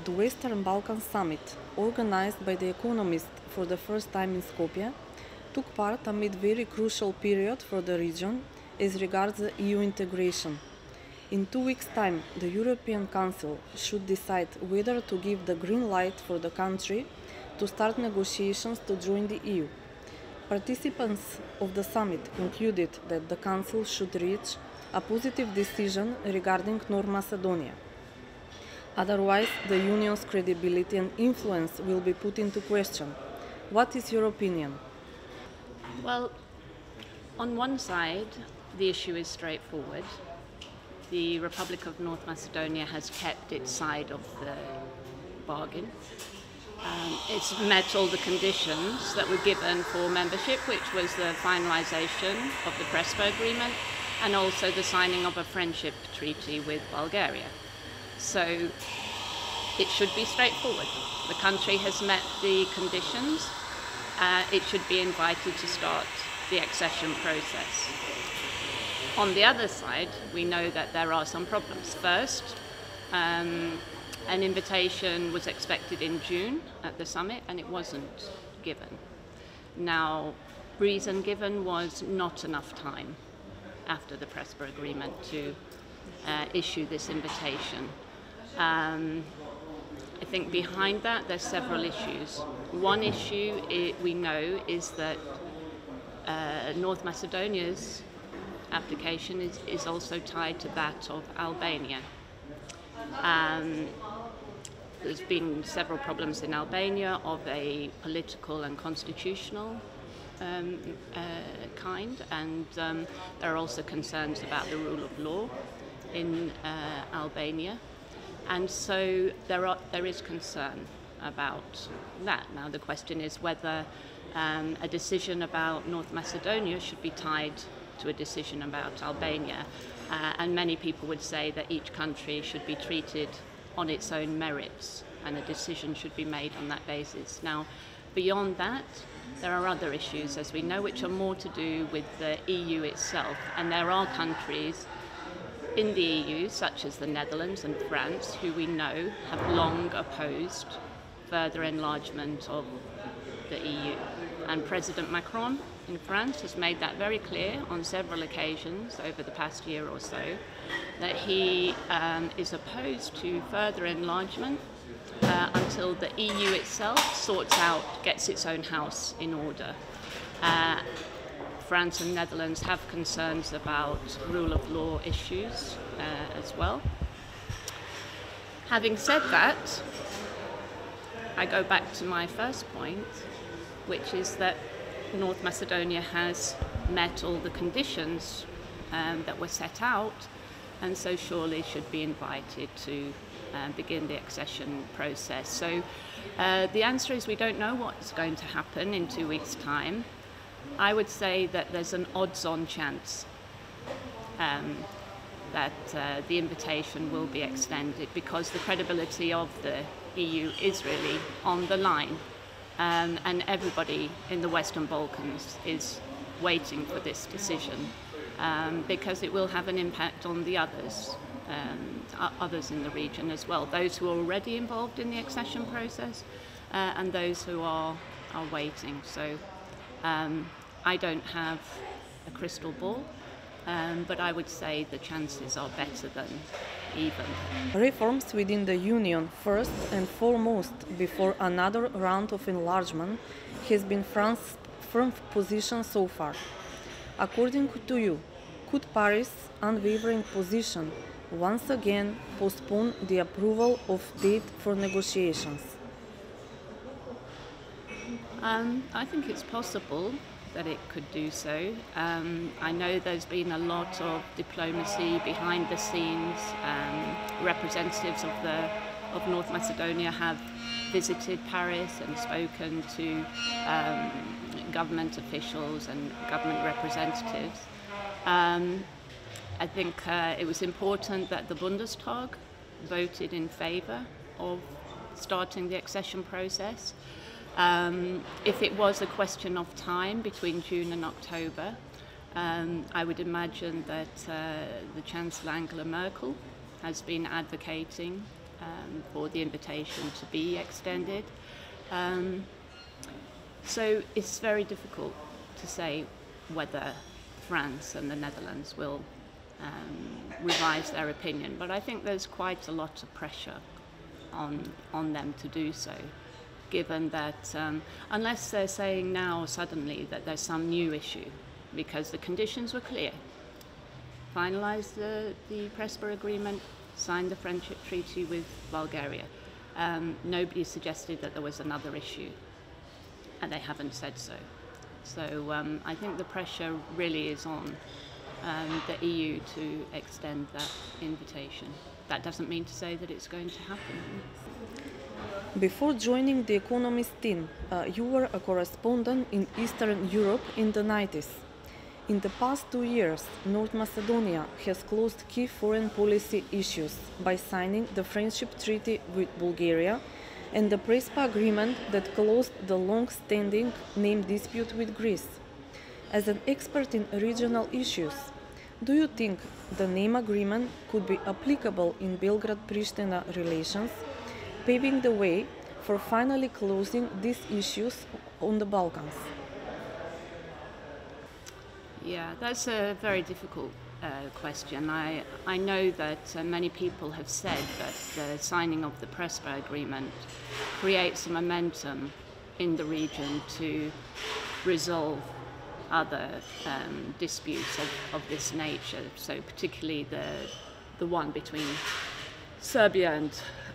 the Western Balkan Summit, organized by the Economist for the first time in Skopje, took part amid a very crucial period for the region as regards the EU integration. In 2 weeks' time, the European Council should decide whether to give the green light for the country to start negotiations to join the EU. Participants of the summit concluded that the Council should reach a positive decision regarding North Macedonia. Otherwise, the Union's credibility and influence will be put into question. What is your opinion? Well, on one side, the issue is straightforward. The Republic of North Macedonia has kept its side of the bargain. It's met all the conditions that were given for membership, which was the finalization of the Prespa agreement and also the signing of a friendship treaty with Bulgaria. So it should be straightforward. The country has met the conditions. It should be invited to start the accession process. On the other side, we know that there are some problems. First, an invitation was expected in June at the summit and it wasn't given. Now, reason given was not enough time after the Prespa agreement to issue this invitation. I think behind that there's several issues. One issue we know is that North Macedonia's application is also tied to that of Albania. There's been several problems in Albania of a political and constitutional kind, and there are also concerns about the rule of law in Albania. And so there is concern about that. Now the question is whether a decision about North Macedonia should be tied to a decision about Albania. And many people would say that each country should be treated on its own merits and a decision should be made on that basis. Now, beyond that, there are other issues, as we know, which are more to do with the EU itself. And there are countries in the EU, such as the Netherlands and France, who we know have long opposed further enlargement of the EU. And President Macron in France has made that very clear on several occasions over the past year or so, that he is opposed to further enlargement until the EU itself gets its own house in order. France and Netherlands have concerns about rule of law issues as well. Having said that, I go back to my first point, which is that North Macedonia has met all the conditions that were set out, and so surely should be invited to begin the accession process. So the answer is we don't know what's going to happen in 2 weeks' time. I would say that there's an odds-on chance that the invitation will be extended, because the credibility of the EU is really on the line. And everybody in the Western Balkans is waiting for this decision because it will have an impact on the others in the region as well, those who are already involved in the accession process and those who are waiting. So I don't have a crystal ball, but I would say the chances are better than even. Reforms within the Union, first and foremost before another round of enlargement, has been France's firm position so far. According to you, could Paris' unwavering position once again postpone the approval of date for negotiations? I think it's possible that it could do so. I know there's been a lot of diplomacy behind the scenes. Representatives of North Macedonia have visited Paris and spoken to government officials and government representatives. I think it was important that the Bundestag voted in favour of starting the accession process. If it was a question of time between June and October, I would imagine that the Chancellor Angela Merkel has been advocating for the invitation to be extended. So it's very difficult to say whether France and the Netherlands will revise their opinion, but I think there's quite a lot of pressure on them to do so, given that unless they're saying now suddenly that there's some new issue, because the conditions were clear: finalise the Prespa agreement, sign the friendship treaty with Bulgaria. Nobody suggested that there was another issue, and they haven't said so. So I think the pressure really is on the EU to extend that invitation. That doesn't mean to say that it's going to happen. Before joining the Economist team, you were a correspondent in Eastern Europe in the 90s. In the past 2 years, North Macedonia has closed key foreign policy issues by signing the Friendship Treaty with Bulgaria and the Prespa agreement that closed the long-standing name dispute with Greece. As an expert in regional issues, do you think the name agreement could be applicable in Belgrade-Pristina relations, paving the way for finally closing these issues on the Balkans? Yeah, that's a very difficult question. I know that many people have said that the signing of the Prespa agreement creates a momentum in the region to resolve other disputes of this nature, so particularly the one between Serbia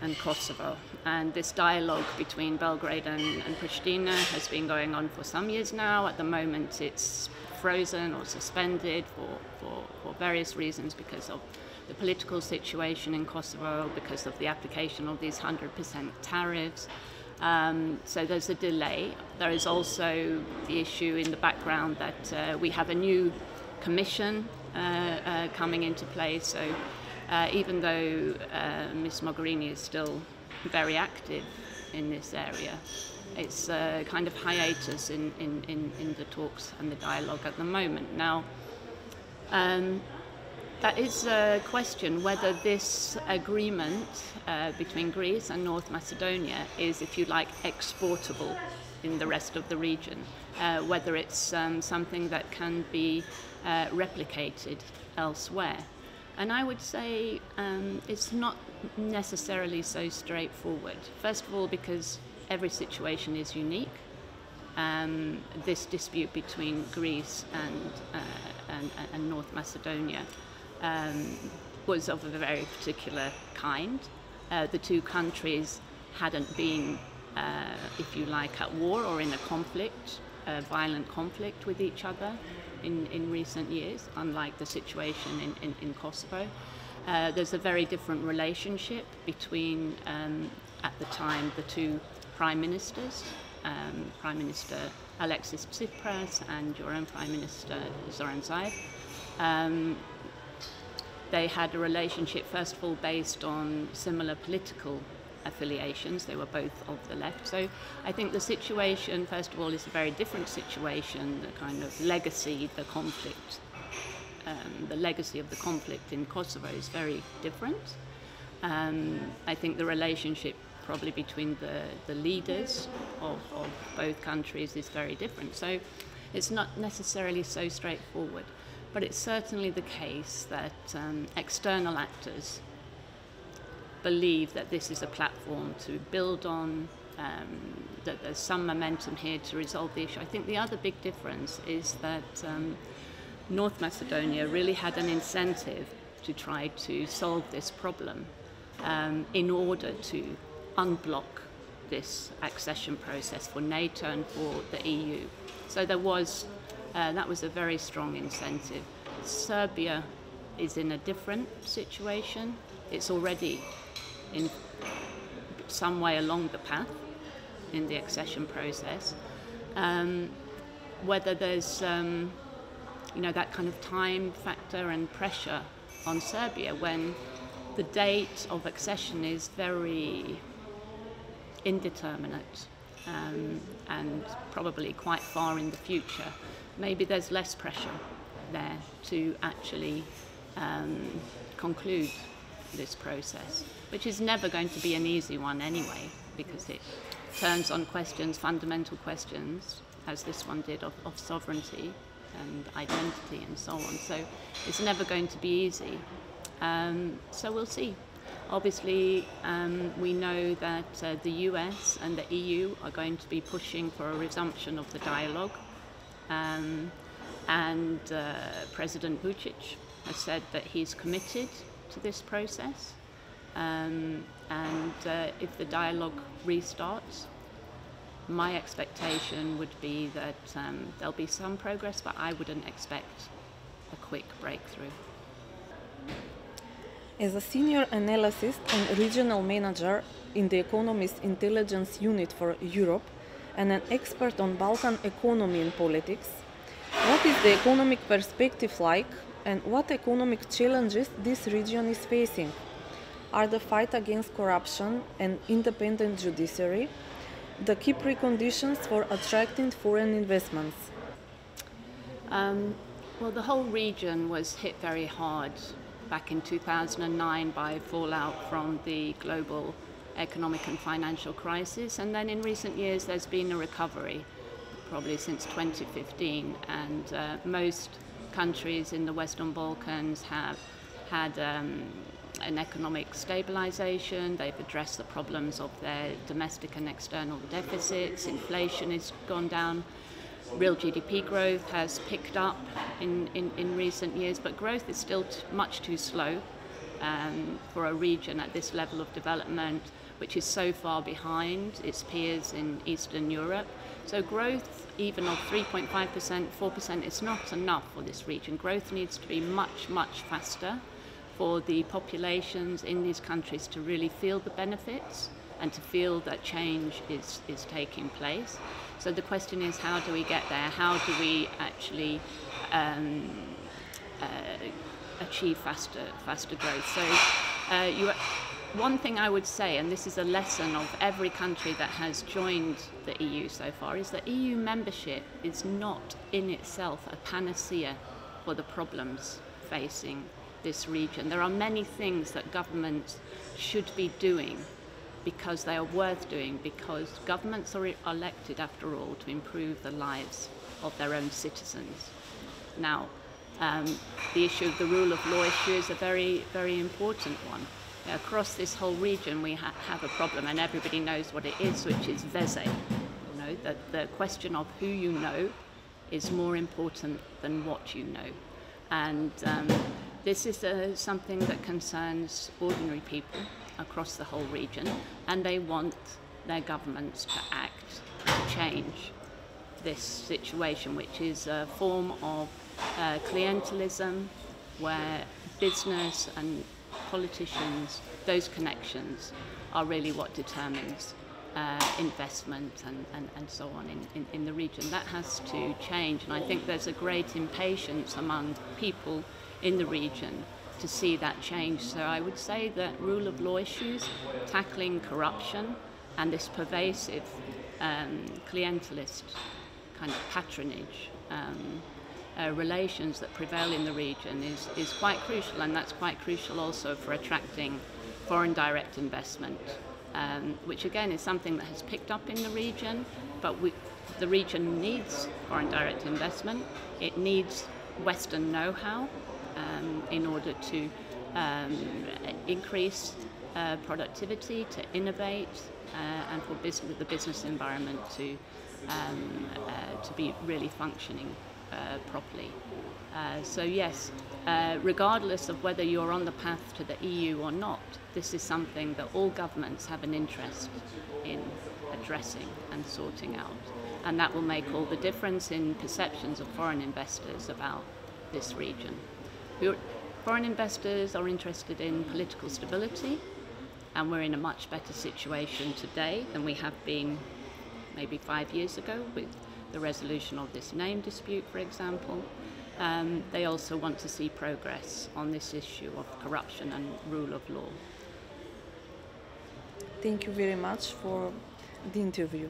and Kosovo. And this dialogue between Belgrade and Pristina has been going on for some years now. At the moment it's frozen or suspended for various reasons, because of the political situation in Kosovo, because of the application of these 100% tariffs. So there's a delay. There is also the issue in the background that we have a new commission coming into place. So even though Ms. Mogherini is still very active in this area, it's a kind of hiatus in the talks and the dialogue at the moment. Now, that is a question whether this agreement between Greece and North Macedonia is, if you like, exportable in the rest of the region, whether it's something that can be replicated elsewhere. And I would say it's not necessarily so straightforward. First of all, because every situation is unique. This dispute between Greece and North Macedonia was of a very particular kind. The two countries hadn't been, if you like, at war or in a conflict, a violent conflict with each other in recent years, unlike the situation in Kosovo. There's a very different relationship between, at the time, the two prime ministers, Prime Minister Alexis Tsipras and your own Prime Minister Zoran Zaev. They had a relationship, first of all, based on similar political affiliations. They were both of the left. So I think the situation, first of all, is a very different situation. The kind of legacy, the conflict, the legacy of the conflict in Kosovo is very different. I think the relationship probably between the leaders of both countries is very different. So it's not necessarily so straightforward. But it's certainly the case that external actors believe that this is a platform to build on, that there's some momentum here to resolve the issue. I think the other big difference is that North Macedonia really had an incentive to try to solve this problem in order to unblock this accession process for NATO and for the EU. So there was that was a very strong incentive. Serbia is in a different situation. It's already in some way along the path in the accession process. Whether there's that kind of time factor and pressure on Serbia when the date of accession is very indeterminate and probably quite far in the future. Maybe there's less pressure there to actually conclude this process, which is never going to be an easy one anyway, because it turns on questions, fundamental questions, as this one did, of sovereignty and identity and so on. So it's never going to be easy. So we'll see. Obviously, we know that the US and the EU are going to be pushing for a resumption of the dialogue. And President Vučić has said that he's committed to this process. If the dialogue restarts, my expectation would be that there'll be some progress, but I wouldn't expect a quick breakthrough. As a senior analyst and regional manager in the Economist Intelligence Unit for Europe and an expert on Balkan economy and politics, what is the economic perspective like, and what economic challenges this region is facing? Are the fight against corruption and independent judiciary the key preconditions for attracting foreign investments? Well, the whole region was hit very hard back in 2009 by fallout from the global economic and financial crisis, and then in recent years there's been a recovery, probably since 2015, and most countries in the Western Balkans have had an economic stabilization. They've addressed the problems of their domestic and external deficits. Inflation has gone down. Real GDP growth has picked up in recent years, but growth is still much too slow for a region at this level of development, which is so far behind its peers in Eastern Europe. So growth, even of 3.5%, 4%, is not enough for this region. Growth needs to be much, much faster for the populations in these countries to really feel the benefits and to feel that change is taking place. So the question is, how do we get there? How do we actually achieve faster growth? So one thing I would say, and this is a lesson of every country that has joined the EU so far, is that EU membership is not in itself a panacea for the problems facing this region. There are many things that governments should be doing because they are worth doing, because governments are elected, after all, to improve the lives of their own citizens. Now, the issue of the rule of law issue is a very, very important one. Across this whole region, we have a problem, and everybody knows what it is, which is veze. You know, that the question of who you know is more important than what you know. And this is something that concerns ordinary people across the whole region, and they want their governments to act to change this situation, which is a form of clientelism, where business and politicians, those connections are really what determines investment and so on in the region. That has to change, and I think there's a great impatience among people in the region to see that change. So I would say that rule of law issues, tackling corruption and this pervasive clientelist kind of patronage relations that prevail in the region is quite crucial, and that's quite crucial also for attracting foreign direct investment, which again is something that has picked up in the region, but the region needs foreign direct investment. It needs Western know-how in order to increase productivity, to innovate, and for the business environment to be really functioning properly. So yes, regardless of whether you're on the path to the EU or not, this is something that all governments have an interest in addressing and sorting out. And that will make all the difference in perceptions of foreign investors about this region. Foreign investors are interested in political stability, and we're in a much better situation today than we have been maybe 5 years ago with the resolution of this name dispute, for example. They also want to see progress on this issue of corruption and rule of law. Thank you very much for the interview.